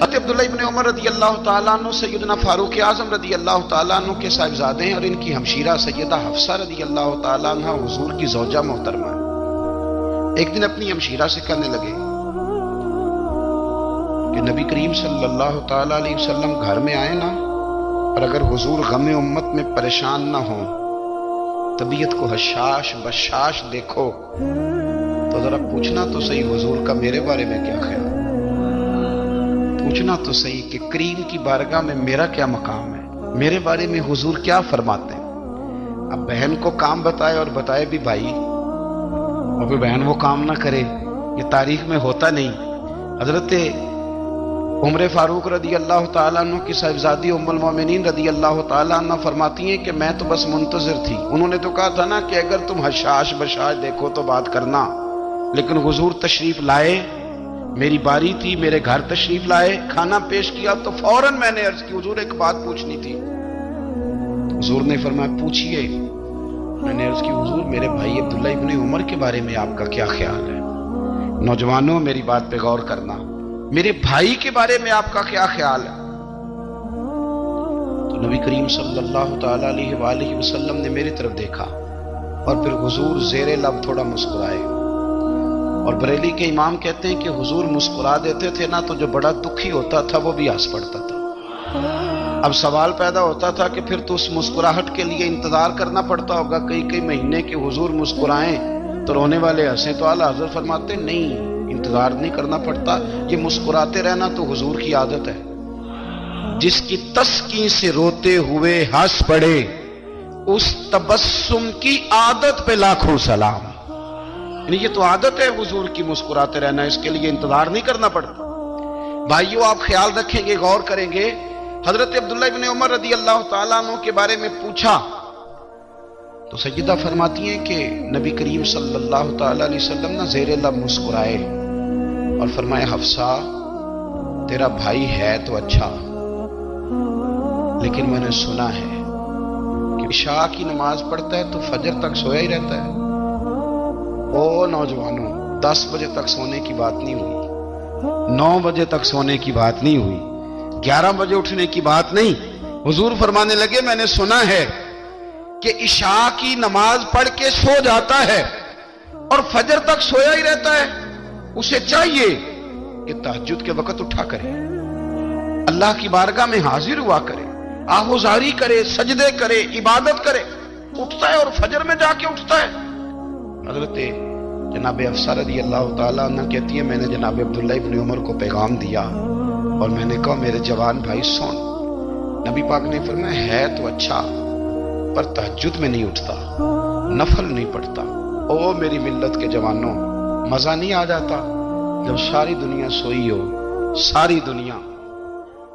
حضرت عبداللہ ابن عمر رضی اللہ تعالیٰ عنہ سیدنا فاروق اعظم رضی اللہ تعالیٰ عنہ کے صاحبزادے ہیں، اور ان کی ہمشیرہ سیدہ حفصہ رضی اللہ تعالیٰ عنہ حضور کی زوجہ محترمہ ہے۔ ایک دن اپنی ہمشیرہ سے کہنے لگے کہ نبی کریم صلی اللہ تعالیٰ علیہ وسلم گھر میں آئے نا، اور اگر حضور غم امت میں پریشان نہ ہوں، طبیعت کو حشاش بشاش دیکھو، تو ذرا پوچھنا تو صحیح حضور کا میرے بارے میں کیا خیال، پوچھنا تو صحیح کہ کریم کی بارگاہ میں میرا کیا مقام ہے، میرے بارے میں حضور کیا فرماتے ہیں۔ اب بہن کو کام بتائے، اور بتائے بھی بھائی، اور پھر بہن وہ کام نہ کرے، یہ تاریخ میں ہوتا نہیں۔ حضرت عمر فاروق رضی اللہ تعالیٰ عنہ کی صاحبزادی ام المومنین رضی اللہ تعالیٰ عنہ فرماتی ہیں کہ میں تو بس منتظر تھی، انہوں نے تو کہا تھا نا کہ اگر تم حشاش بشاش دیکھو تو بات کرنا، لیکن حضور تشریف لائے، میری باری تھی، میرے گھر تشریف لائے، کھانا پیش کیا تو فوراً میں نے عرض کی حضور ایک بات پوچھنی تھی۔ حضور نے فرمایا پوچھئے۔ میں نے عرض کی حضور میرے بھائی عبداللہ ابن عمر کے بارے میں آپ کا کیا خیال ہے؟ نوجوانوں میری بات پہ غور کرنا، میرے بھائی کے بارے میں آپ کا کیا خیال ہے؟ تو نبی کریم صلی اللہ تعالی علیہ وآلہ وسلم نے میری طرف دیکھا، اور پھر حضور زیر لب تھوڑا مسکرائے، اور بریلی کے امام کہتے ہیں کہ حضور مسکرا دیتے تھے نا تو جو بڑا دکھی ہوتا تھا وہ بھی ہنس پڑتا تھا۔ اب سوال پیدا ہوتا تھا کہ پھر تو اس مسکراہٹ کے لیے انتظار کرنا پڑتا ہوگا کئی مہینے کہ حضور مسکرائیں تو رونے والے ہنسیں، تو اعلیٰ حضرت فرماتے نہیں، انتظار نہیں کرنا پڑتا، یہ مسکراتے رہنا تو حضور کی عادت ہے۔ جس کی تسکین سے روتے ہوئے ہنس پڑے، اس تبسم کی عادت پہ لاکھوں سلام۔ یعنی یہ تو عادت ہے حضور کی مسکراتے رہنا، اس کے لیے انتظار نہیں کرنا پڑتا۔ بھائیو آپ خیال رکھیں گے، غور کریں گے، حضرت عبداللہ ابن عمر رضی اللہ تعالیٰ عنہ کے بارے میں پوچھا تو سیدہ فرماتی ہیں کہ نبی کریم صلی اللہ تعالیٰ علیہ وسلم نہ زیر لب مسکرائے اور فرمائے حفصہ تیرا بھائی ہے تو اچھا، لیکن میں نے سنا ہے کہ عشاء کی نماز پڑھتا ہے تو فجر تک سویا ہی رہتا ہے۔ او نوجوانوں، 10 بجے تک سونے کی بات نہیں ہوئی، 9 بجے تک سونے کی بات نہیں ہوئی، 11 بجے اٹھنے کی بات نہیں۔ حضور فرمانے لگے میں نے سنا ہے کہ عشاء کی نماز پڑھ کے سو جاتا ہے اور فجر تک سویا ہی رہتا ہے، اسے چاہیے کہ تہجد کے وقت اٹھا کرے، اللہ کی بارگاہ میں حاضر ہوا کرے، آہوزاری کرے، سجدے کرے، عبادت کرے، اٹھتا ہے اور فجر میں جا کے اٹھتا ہے۔ حضرت جناب حفصہ رضی اللہ تعالیٰ عنہ کہتی ہے میں نے جناب عبداللہ ابن عمر کو پیغام دیا اور میں نے کہا میرے جوان بھائی سن، نبی پاک نے فرمایا ہے تو اچھا پر تہجد میں نہیں اٹھتا، نفل نہیں پڑھتا۔ او میری ملت کے جوانوں، مزہ نہیں آ جاتا جب ساری دنیا سوئی ہو، ساری دنیا،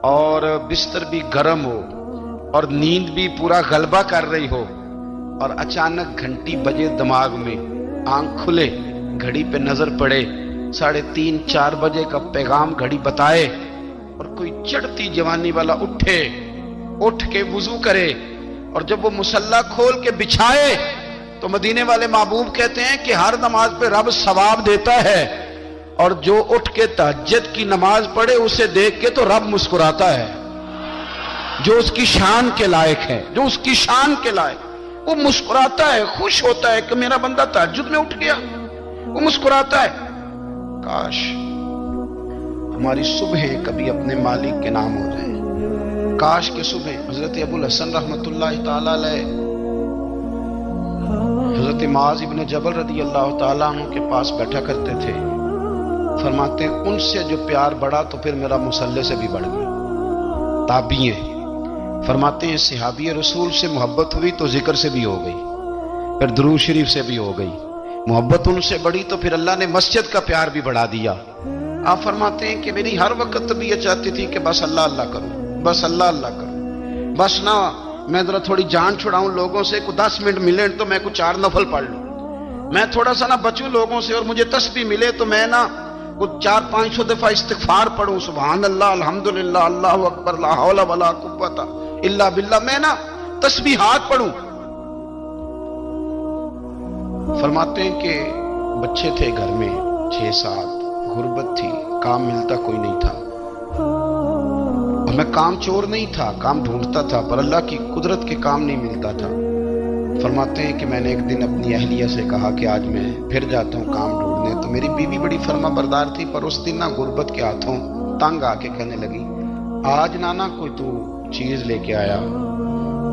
اور بستر بھی گرم ہو اور نیند بھی پورا غلبہ کر رہی ہو، اور اچانک گھنٹی بجے دماغ میں، آنکھ کھلے، گھڑی پہ نظر پڑے، 3:30 4 بجے کا پیغام گھڑی بتائے، اور کوئی چڑھتی جوانی والا اٹھ کے وضو کرے، اور جب وہ مصلی کھول کے بچھائے تو مدینے والے محبوب کہتے ہیں کہ ہر نماز پہ رب ثواب دیتا ہے، اور جو اٹھ کے تہجد کی نماز پڑھے اسے دیکھ کے تو رب مسکراتا ہے، جو اس کی شان کے لائق ہے، جو اس کی شان کے لائق، وہ مسکراتا ہے، خوش ہوتا ہے کہ میرا بندہ تہجد میں اٹھ گیا، وہ مسکراتا ہے۔ کاش ہماری صبحیں کبھی اپنے مالک کے نام ہو جائیں، کاش کے صبح۔ حضرت ابو الحسن رحمۃ اللہ تعالی علیہ حضرت معاذ ابن جبل رضی اللہ تعالیٰ عنہ کے پاس بیٹھا کرتے تھے، فرماتے ہیں ان سے جو پیار بڑھا تو پھر میرا مصلی سے بھی بڑھ گیا۔ تابعی ہیں، فرماتے ہیں صحابی رسول سے محبت ہوئی تو ذکر سے بھی ہو گئی، پھر درود شریف سے بھی ہو گئی، محبت ان سے بڑھی تو پھر اللہ نے مسجد کا پیار بھی بڑھا دیا۔ آپ فرماتے ہیں کہ میری ہر وقت طبیعت چاہتی تھی کہ بس اللہ اللہ کروں، بس اللہ اللہ کروں، بس نہ میں ذرا تھوڑی جان چھڑاؤں لوگوں سے، کوئی 10 منٹ ملے تو میں کوئی 4 نفل پڑھ لوں، میں تھوڑا سا نہ بچوں لوگوں سے، اور مجھے تسبیح ملے تو میں نہ کوئی 400-500 دفعہ استغفار پڑھوں، سبحان اللہ، الحمدللہ، اللہ اکبر، لا حول ولا قوت الا باللہ، میں نہ تسبیحات پڑھوں۔ فرماتے ہیں کہ بچے تھے گھر میں 6-7، غربت تھی، کام ملتا کوئی نہیں تھا، اور میں کام چور نہیں تھا، کام ڈھونڈتا تھا، پر اللہ کی قدرت کے کام نہیں ملتا تھا۔ فرماتے ہیں کہ میں نے ایک دن اپنی اہلیہ سے کہا کہ آج میں پھر جاتا ہوں کام ڈھونڈنے، تو میری بیوی بڑی فرما بردار تھی، پر اس دن نہ غربت کے ہاتھوں تنگ آ کے کہنے لگی آج نانا کوئی تو چیز لے کے آیا،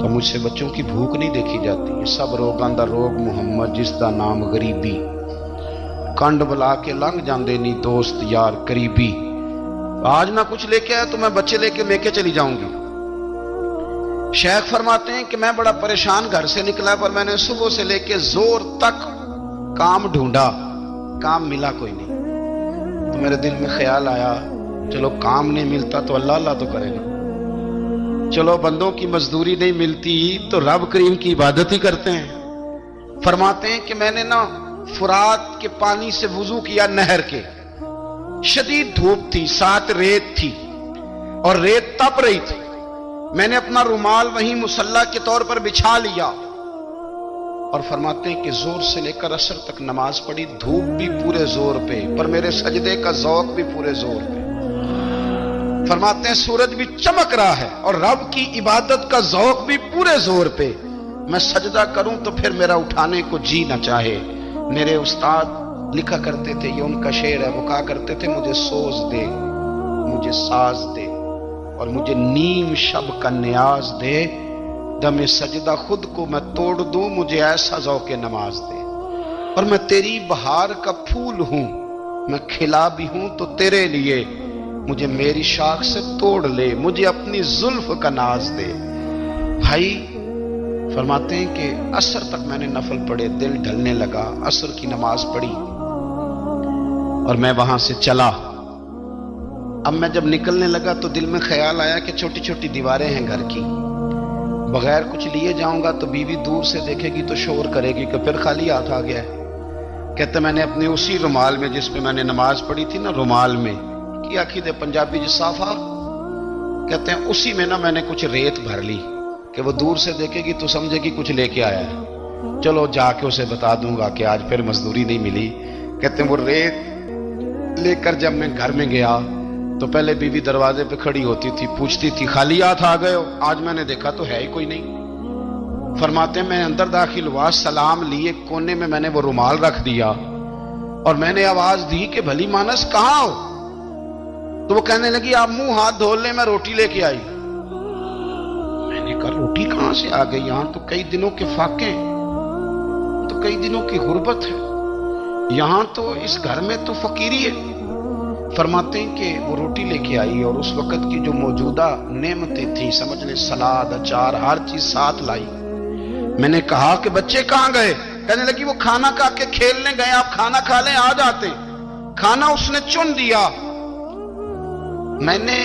تو مجھ سے بچوں کی بھوک نہیں دیکھی جاتی، سب روگاں دا روگ محمد جس دا نام غریبی، کنڈ بلا کے لنگ جاندے نہیں دوست یار قریبی، آج نہ کچھ لے کے آیا تو میں بچے لے کے میکے چلی جاؤں گی۔ شیخ فرماتے ہیں کہ میں بڑا پریشان گھر سے نکلا، پر میں نے صبح سے لے کے زور تک کام ڈھونڈا، کام ملا کوئی نہیں۔ تو میرے دل میں خیال آیا چلو کام نہیں ملتا تو اللہ اللہ تو کرے گا، چلو بندوں کی مزدوری نہیں ملتی تو رب کریم کی عبادت ہی کرتے ہیں۔ فرماتے ہیں کہ میں نے نا فرات کے پانی سے وضو کیا، نہر کے، شدید دھوپ تھی، ساتھ ریت تھی اور ریت تپ رہی تھی، میں نے اپنا رومال وہیں مصلی کے طور پر بچھا لیا اور فرماتے ہیں کہ زور سے لے کر عصر تک نماز پڑھی، دھوپ بھی پورے زور پہ پر میرے سجدے کا ذوق بھی پورے زور پہ۔ فرماتے ہیں سورج بھی چمک رہا ہے اور رب کی عبادت کا ذوق بھی پورے زور پہ، میں سجدہ کروں تو پھر میرا اٹھانے کو جی نہ چاہے۔ میرے استاد لکھا کرتے تھے، یہ ان کا شعر ہے، وہ کہا کرتے تھے مجھے سوز دے، مجھے ساز دے اور مجھے نیم شب کا نیاز دے، دم سجدہ خود کو میں توڑ دوں، مجھے ایسا ذوق نماز دے، اور میں تیری بہار کا پھول ہوں، میں کھلا بھی ہوں تو تیرے لیے، مجھے میری شاخ سے توڑ لے، مجھے اپنی زلف کا ناز دے۔ بھائی فرماتے ہیں کہ عصر تک میں نے نفل پڑھے، دل ڈھلنے لگا، عصر کی نماز پڑھی اور میں وہاں سے چلا۔ اب میں جب نکلنے لگا تو دل میں خیال آیا کہ چھوٹی چھوٹی دیواریں ہیں گھر کی، بغیر کچھ لیے جاؤں گا تو بیوی دور سے دیکھے گی تو شور کرے گی کہ پھر خالی ہاتھ آ گیا ہے۔ کہتے میں نے اپنے اسی رومال میں جس پہ میں نے نماز پڑھی تھی نا، رومال میں کی آخی دے پنجابی جسافہ کہتے ہیں، اسی میں نا میں نے کچھ ریت بھر لی کہ وہ دور سے دیکھے گی تو سمجھے گی کچھ لے کے آیا ہے، چلو جا کے اسے بتا دوں گا کہ آج پھر مزدوری نہیں ملی۔ کہتے ہیں وہ ریت لے کر جب میں گھر میں گیا تو پہلے بیوی دروازے پہ کھڑی ہوتی تھی، پوچھتی تھی خالی ہاتھ آ گئے ہو؟ آج میں نے دیکھا تو ہے ہی کوئی نہیں۔ فرماتے ہیں میں اندر داخل ہوا، سلام لیے، کونے میں میں نے وہ رومال رکھ دیا اور میں نے آواز دی کہ بھلی مانس کہاں ہو؟ تو وہ کہنے لگی آپ منہ ہاتھ دھو لیں، میں روٹی لے کے آئی۔ میں نے کہا روٹی کہاں سے آ گئی؟ یہاں تو کئی دنوں کے فاقے ہیں، تو کئی دنوں کی غربت ہے، یہاں تو اس گھر میں تو فقیری ہے۔ فرماتے ہیں کہ وہ روٹی لے کے آئی اور اس وقت کی جو موجودہ نعمتیں تھیں، سمجھ لیں سلاد، اچار، ہر چیز ساتھ لائی۔ میں نے کہا کہ بچے کہاں گئے؟ کہنے لگی وہ کھانا کھا کے کھیلنے گئے، آپ کھانا کھا لیں آ جاتے۔ کھانا اس نے چن دیا۔ میں نے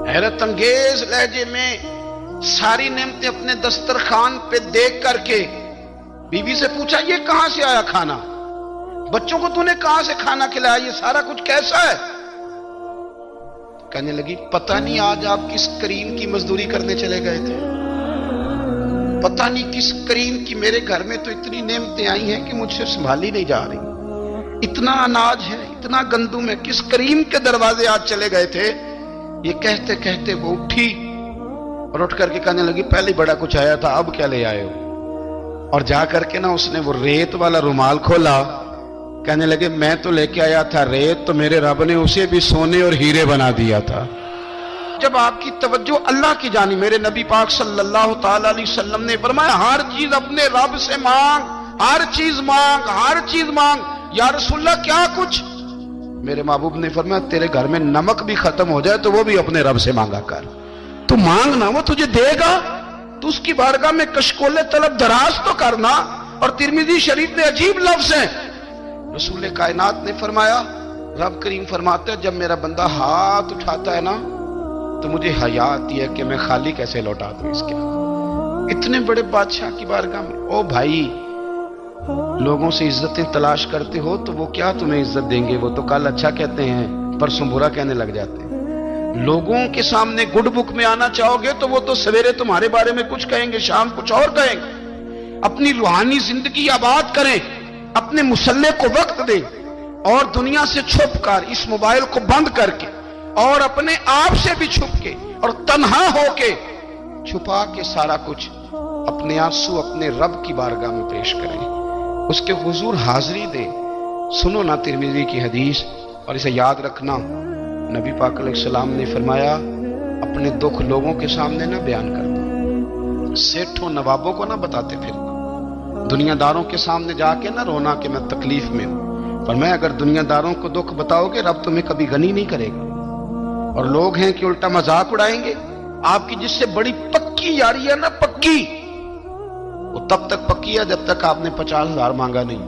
حیرت انگیز لہجے میں ساری نعمتیں اپنے دسترخوان پہ دیکھ کر کے بیوی سے پوچھا یہ کہاں سے آیا کھانا؟ بچوں کو تو نے کہاں سے کھانا کھلایا؟ یہ سارا کچھ کیسا ہے؟ کہنے لگی پتہ نہیں آج آپ کس کریم کی مزدوری کرنے چلے گئے تھے، پتہ نہیں کس کریم کی، میرے گھر میں تو اتنی نعمتیں آئی ہیں کہ مجھ سے سنبھالی نہیں جا رہی، اتنا اناج ہے، اتنا گندم ہے، کس کریم کے دروازے آج چلے گئے تھے؟ یہ کہتے کہتے وہ اٹھی اور اٹھ کر کے کہنے لگی پہلے بڑا کچھ آیا تھا، اب کیا لے آئے ہو؟ اور جا کر کے نا اس نے وہ ریت والا رومال کھولا، کہنے لگے میں تو لے کے آیا تھا ریت، تو میرے رب نے اسے بھی سونے اور ہیرے بنا دیا تھا۔ جب آپ کی توجہ اللہ کی جانب، میرے نبی پاک صلی اللہ تعالی علیہ وسلم نے فرمایا ہر چیز اپنے رب سے مانگ، ہر چیز مانگ، ہر چیز مانگ۔ یا رسول اللہ کیا کچھ؟ میرے محبوب نے فرمایا تیرے گھر میں نمک بھی ختم ہو جائے تو وہ بھی اپنے رب سے مانگا کر، تو مانگنا وہ تجھے دے گا، تو اس کی بارگاہ میں کشکول طلب دراز تو کرنا۔ اور ترمذی شریف میں عجیب لفظ ہیں، رسول کائنات نے فرمایا، رب کریم فرماتا ہے جب میرا بندہ ہاتھ اٹھاتا ہے نا تو مجھے حیا آتی ہے کہ میں خالی کیسے لوٹا دوں اس کے۔ اتنے بڑے بادشاہ کی بارگاہ میں، او بھائی لوگوں سے عزتیں تلاش کرتے ہو تو وہ کیا تمہیں عزت دیں گے؟ وہ تو کل اچھا کہتے ہیں پرسوں برا کہنے لگ جاتے ہیں۔ لوگوں کے سامنے گڈ بک میں آنا چاہو گے تو وہ تو سویرے تمہارے بارے میں کچھ کہیں گے، شام کچھ اور کہیں گے۔ اپنی روحانی زندگی آباد کریں، اپنے مسلح کو وقت دیں اور دنیا سے چھپ کر اس موبائل کو بند کر کے اور اپنے آپ سے بھی چھپ کے اور تنہا ہو کے چھپا کے سارا کچھ اپنے آنسو اپنے رب کی بارگاہ میں پیش کریں، اس کے حضور حاضری دیں۔ سنو نا ترمذی کی حدیث، اور اسے یاد رکھنا، نبی پاک علیہ السلام نے فرمایا اپنے دکھ لوگوں کے سامنے نہ بیان کرنا، سیٹھوں نوابوں کو نہ بتاتے پھرنا، دنیا داروں کے سامنے جا کے نہ رونا کہ میں تکلیف میں ہوں، پر میں اگر دنیا داروں کو دکھ بتاؤ گے رب تمہیں کبھی غنی نہیں کرے گا۔ اور لوگ ہیں کہ الٹا مذاق اڑائیں گے آپ کی، جس سے بڑی پکی یاری ہے نا، پکی، وہ تب تک پکی ہے جب تک آپ نے 50,000 مانگا نہیں،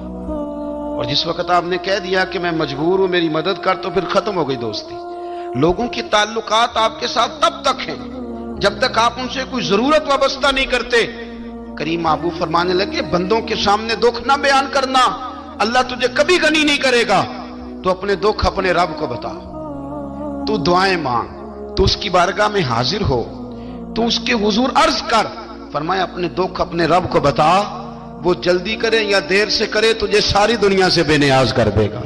اور جس وقت آپ نے کہہ دیا کہ میں مجبور ہوں میری مدد کر، تو پھر ختم ہو گئی دوستی۔ لوگوں کے تعلقات آپ کے ساتھ تب تک ہیں جب تک آپ ان سے کوئی ضرورت وابستہ نہیں کرتے۔ کریم محبوب فرمانے لگے بندوں کے سامنے دکھ نہ بیان کرنا، اللہ تجھے کبھی غنی نہیں کرے گا، تو اپنے دکھ اپنے رب کو بتا، تو دعائیں مانگ، تو اس کی بارگاہ میں حاضر ہو، تو اس کے حضور عرض کر۔ فرمایا اپنے دکھ اپنے رب کو بتا، وہ جلدی کرے یا دیر سے کرے تجھے ساری دنیا سے بے نیاز کر دے گا،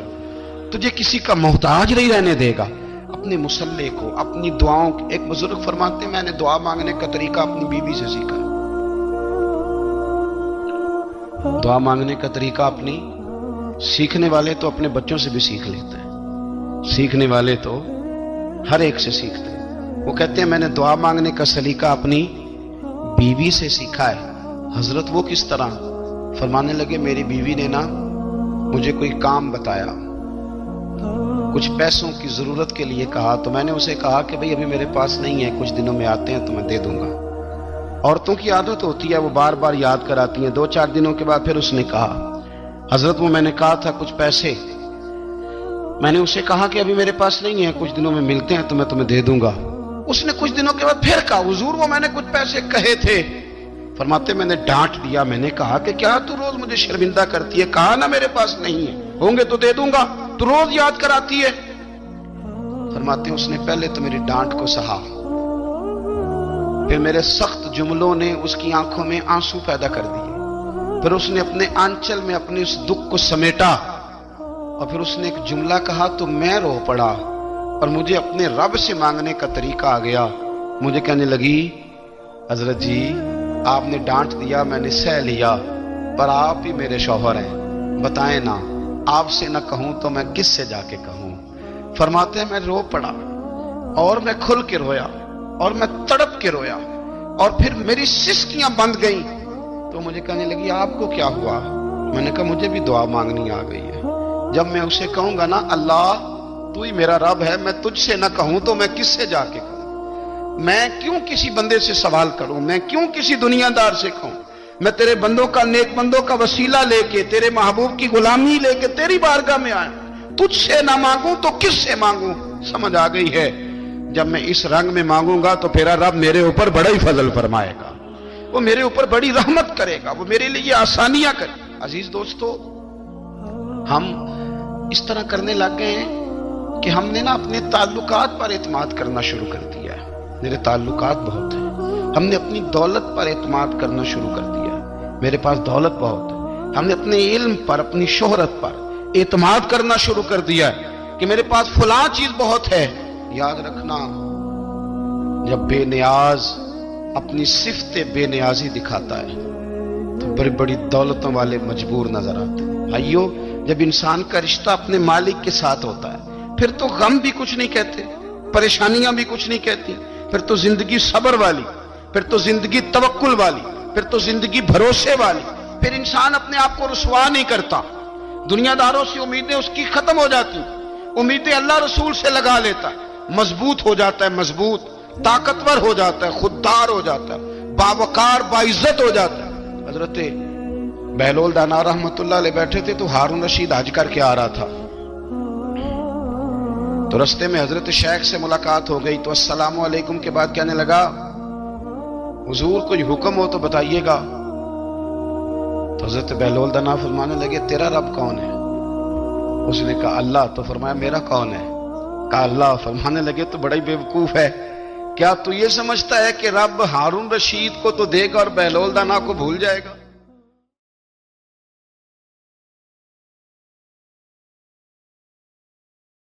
تجھے کسی کا محتاج نہیں رہنے دے گا۔ اپنے مسلح کو، اپنی دعاؤں، ایک بزرگ فرماتے ہیں میں نے دعا مانگنے کا طریقہ اپنی بیوی سے سیکھا، دعا مانگنے کا طریقہ اپنی، سیکھنے والے تو اپنے بچوں سے بھی سیکھ لیتے ہیں، سیکھنے والے تو ہر ایک سے سیکھتے ہیں۔ وہ کہتے ہیں میں نے دعا مانگنے کا سلیقہ اپنی بیوی سے سیکھا ہے۔ حضرت وہ کس طرح؟ فرمانے لگے میری بیوی نے نا مجھے کوئی کام بتایا، کچھ پیسوں کی ضرورت کے لیے کہا، تو میں نے اسے کہا کہ بھئی ابھی میرے پاس نہیں ہے، کچھ دنوں میں آتے ہیں تو میں دے دوں گا۔ عورتوں کی عادت ہوتی ہے وہ بار بار یاد کراتی ہیں، 2-4 دنوں کے بعد پھر اس نے کہا حضرت وہ میں نے کہا تھا کچھ پیسے، میں نے اسے کہا کہ ابھی میرے پاس نہیں ہے، کچھ دنوں میں ملتے ہیں تو میں تمہیں دے دوں گا۔ اس نے کچھ دنوں کے بعد پھر کہا حضور وہ میں نے کچھ پیسے کہے تھے۔ فرماتے میں نے ڈانٹ دیا، میں نے کہا کہ کیا تو روز مجھے شرمندہ کرتی ہے، کہا نا میرے پاس نہیں ہے، ہوں گے تو دے دوں گا، تو روز یاد کراتی ہے۔ فرماتے ہیں اس نے پہلے تو میری ڈانٹ کو سہا، پھر میرے سخت جملوں نے اس کی آنکھوں میں آنسو پیدا کر دیے، پھر اس نے اپنے آنچل میں اپنے اس دکھ کو سمیٹا، اور پھر اس نے ایک جملہ کہا تو میں رو پڑا، اور مجھے اپنے رب سے مانگنے کا طریقہ آ گیا۔ مجھے کہنے لگی حضرت جی آپ نے ڈانٹ دیا، میں نے سہ لیا، پر آپ ہی میرے شوہر ہیں، بتائیں نا آپ سے نہ کہوں تو میں کس سے جا کے کہوں۔ فرماتے ہیں میں رو پڑا، اور میں کھل کے رویا، اور میں تڑپ کے رویا، اور پھر میری سسکیاں بند گئیں، تو مجھے کہنے لگی آپ کو کیا ہوا؟ میں نے کہا مجھے بھی دعا مانگنی آ گئی ہے، جب میں اسے کہوں گا نا اللہ تو ہی میرا رب ہے، میں تجھ سے نہ کہوں تو میں کس سے جا کے کہوں؟ میں کیوں کسی بندے سے سوال کروں؟ میں کیوں کسی دنیا دار سے کہوں؟ میں تیرے بندوں کا، نیک بندوں کا وسیلہ لے کے، تیرے محبوب کی غلامی لے کے تیری بارگاہ میں آیا، تجھ سے نہ مانگوں تو کس سے مانگوں؟ سمجھ آ گئی ہے جب میں اس رنگ میں مانگوں گا تو پھر رب میرے اوپر بڑا ہی فضل فرمائے گا، وہ میرے اوپر بڑی رحمت کرے گا، وہ میرے لیے آسانیاں کرے۔ عزیز دوستو ہم اس طرح کرنے لگ گئے ہیں کہ ہم نے نا اپنے تعلقات پر اعتماد کرنا شروع کر دیا ہے، میرے تعلقات بہت ہیں، ہم نے اپنی دولت پر اعتماد کرنا شروع کر دیا ہے، میرے پاس دولت بہت ہے، ہم نے اپنے علم پر، اپنی شہرت پر اعتماد کرنا شروع کر دیا ہے کہ میرے پاس فلاں چیز بہت ہے۔ یاد رکھنا جب بے نیاز اپنی صفت بے نیازی دکھاتا ہے تو بڑی بڑی دولتوں والے مجبور نظر آتے ہیں۔ بھائیو جب انسان کا رشتہ اپنے مالک کے ساتھ ہوتا ہے پھر تو غم بھی کچھ نہیں کہتے، پریشانیاں بھی کچھ نہیں کہتی، پھر تو زندگی صبر والی، پھر تو زندگی توکل والی، پھر تو زندگی بھروسے والی، پھر انسان اپنے آپ کو رسوا نہیں کرتا، دنیا داروں سے امیدیں اس کی ختم ہو جاتی، امیدیں اللہ رسول سے لگا لیتا ہے، مضبوط ہو جاتا ہے، مضبوط، طاقتور ہو جاتا ہے، خوددار ہو جاتا ہے، باوقار باعزت ہو جاتا ہے۔ حضرت بہلول دانا رحمت اللہ علیہ بیٹھے تھے تو ہارون رشید حج کر کے آ رہا تھا، تو رستے میں حضرت شیخ سے ملاقات ہو گئی، تو السلام علیکم کے بعد کہنے لگا حضور کوئی حکم ہو تو بتائیے گا۔ تو حضرت بہلول دانا فرمانے لگے تیرا رب کون ہے؟ اس نے کہا اللہ۔ تو فرمایا میرا کون ہے؟ کہا اللہ۔ فرمانے لگے تو بڑا ہی بیوقوف ہے، کیا تو یہ سمجھتا ہے کہ رب ہارون رشید کو تو دے گا اور بہلول دانا کو بھول جائے گا؟